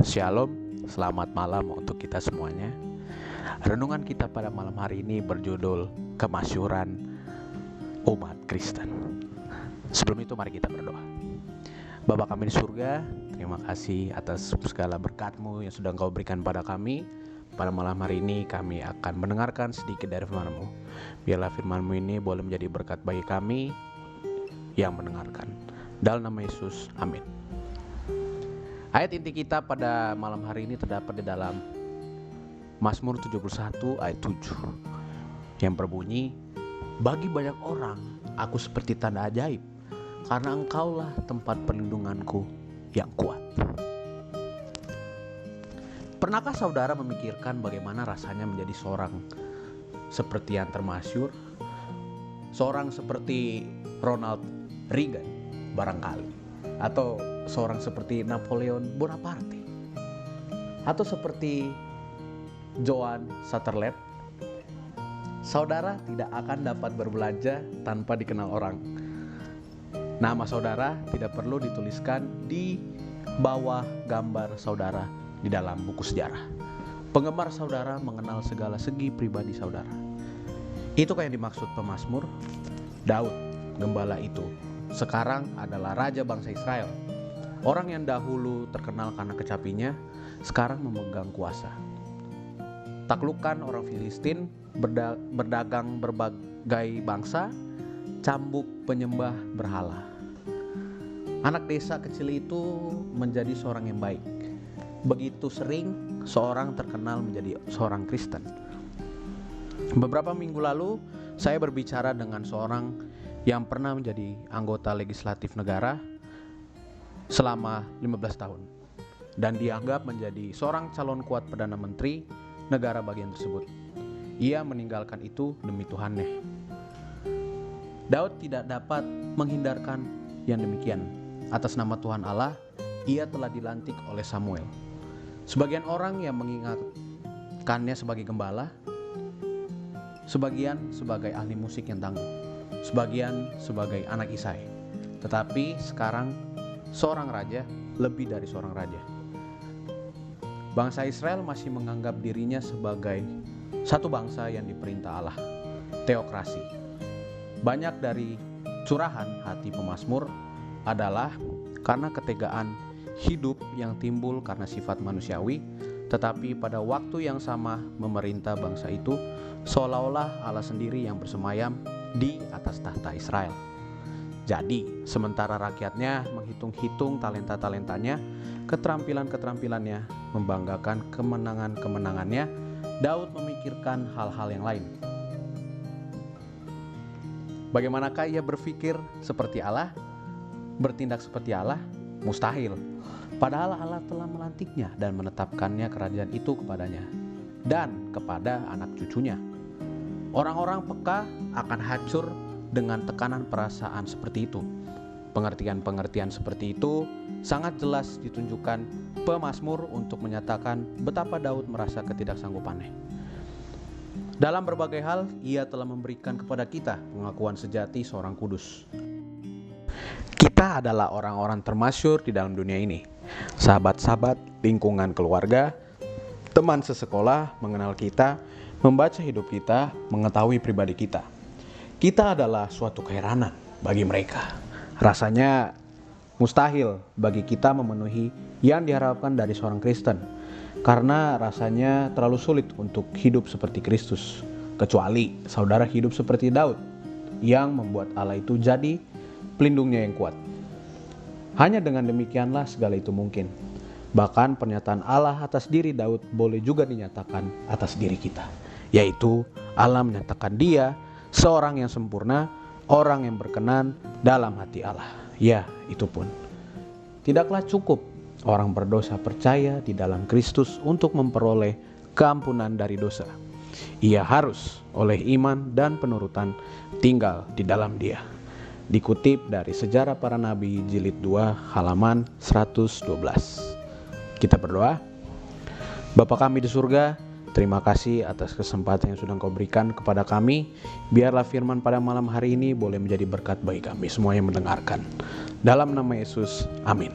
Shalom, selamat malam untuk kita semuanya. Renungan kita pada malam hari ini berjudul Kemasyhuran Umat Kristen. Sebelum itu mari kita berdoa. Bapa kami di surga, terima kasih atas segala berkat-Mu yang sudah Engkau berikan pada kami. Pada malam hari ini kami akan mendengarkan sedikit dari firman-Mu. Biarlah firman-Mu ini boleh menjadi berkat bagi kami yang mendengarkan. Dalam nama Yesus, amin. Ayat inti kita pada malam hari ini terdapat di dalam Mazmur 71 ayat 7 yang berbunyi, bagi banyak orang aku seperti tanda ajaib, karena Engkaulah tempat perlindunganku yang kuat. Pernahkah saudara memikirkan bagaimana rasanya menjadi seorang seperti yang termasyhur, seorang seperti Ronald Reagan barangkali, atau seorang seperti Napoleon Bonaparte, atau seperti Johann Sutherland? Saudara tidak akan dapat berbelanja tanpa dikenal orang. Nama saudara tidak perlu dituliskan di bawah gambar saudara di dalam buku sejarah. Penggemar saudara mengenal segala segi pribadi saudara. Itukah yang dimaksud pemazmur? Daud, gembala itu, sekarang adalah raja bangsa Israel. Orang yang dahulu terkenal karena kecapinya, sekarang memegang kuasa. Taklukan orang Filistin, berdagang berbagai bangsa, cambuk penyembah berhala. Anak desa kecil itu menjadi seorang yang baik. Begitu sering seorang terkenal menjadi seorang Kristen. Beberapa minggu lalu, saya berbicara dengan seorang yang pernah menjadi anggota legislatif negara selama 15 tahun dan dianggap menjadi seorang calon kuat Perdana Menteri negara bagian tersebut. Ia meninggalkan itu demi Tuhannya. Daud tidak dapat menghindarkan yang demikian. Atas nama Tuhan Allah, ia telah dilantik oleh Samuel. Sebagian orang yang mengingatkannya sebagai gembala, sebagian sebagai ahli musik yang tangguh, sebagian sebagai anak Isai. Tetapi sekarang seorang raja, lebih dari seorang raja. Bangsa Israel masih menganggap dirinya sebagai satu bangsa yang diperintah Allah, teokrasi. Banyak dari curahan hati pemazmur adalah karena ketegaan hidup yang timbul karena sifat manusiawi, tetapi pada waktu yang sama memerintah bangsa itu seolah-olah Allah sendiri yang bersemayam di atas tahta Israel. Jadi, sementara rakyatnya menghitung-hitung talenta-talentanya, keterampilan-keterampilannya, membanggakan kemenangan-kemenangannya, Daud memikirkan hal-hal yang lain. Bagaimanakah ia berpikir seperti Allah? Bertindak seperti Allah? Mustahil. Padahal Allah telah melantiknya dan menetapkannya kerajaan itu kepadanya dan kepada anak cucunya. Orang-orang peka akan hancur dengan tekanan perasaan seperti itu. Pengertian-pengertian seperti itu sangat jelas ditunjukkan pemazmur untuk menyatakan betapa Daud merasa ketidaksanggupannya. Dalam berbagai hal, ia telah memberikan kepada kita pengakuan sejati seorang kudus. Kita adalah orang-orang termasyhur di dalam dunia ini. Sahabat-sahabat, lingkungan keluarga, teman sesekolah mengenal kita, membaca hidup kita, mengetahui pribadi kita. Kita adalah suatu keheranan bagi mereka. Rasanya mustahil bagi kita memenuhi yang diharapkan dari seorang Kristen, karena rasanya terlalu sulit untuk hidup seperti Kristus, kecuali saudara hidup seperti Daud yang membuat Allah itu jadi pelindungnya yang kuat. Hanya dengan demikianlah segala itu mungkin. Bahkan pernyataan Allah atas diri Daud boleh juga dinyatakan atas diri kita, yaitu Allah menyatakan dia seorang yang sempurna, orang yang berkenan dalam hati Allah. Ya, itu pun tidaklah cukup orang berdosa percaya di dalam Kristus untuk memperoleh keampunan dari dosa. Ia harus oleh iman dan penurutan tinggal di dalam Dia. Dikutip dari Sejarah Para Nabi jilid 2 halaman 112. Kita berdoa. Bapa kami di surga, terima kasih atas kesempatan yang sudah Engkau berikan kepada kami. Biarlah firman pada malam hari ini boleh menjadi berkat bagi kami semua yang mendengarkan. Dalam nama Yesus, amin.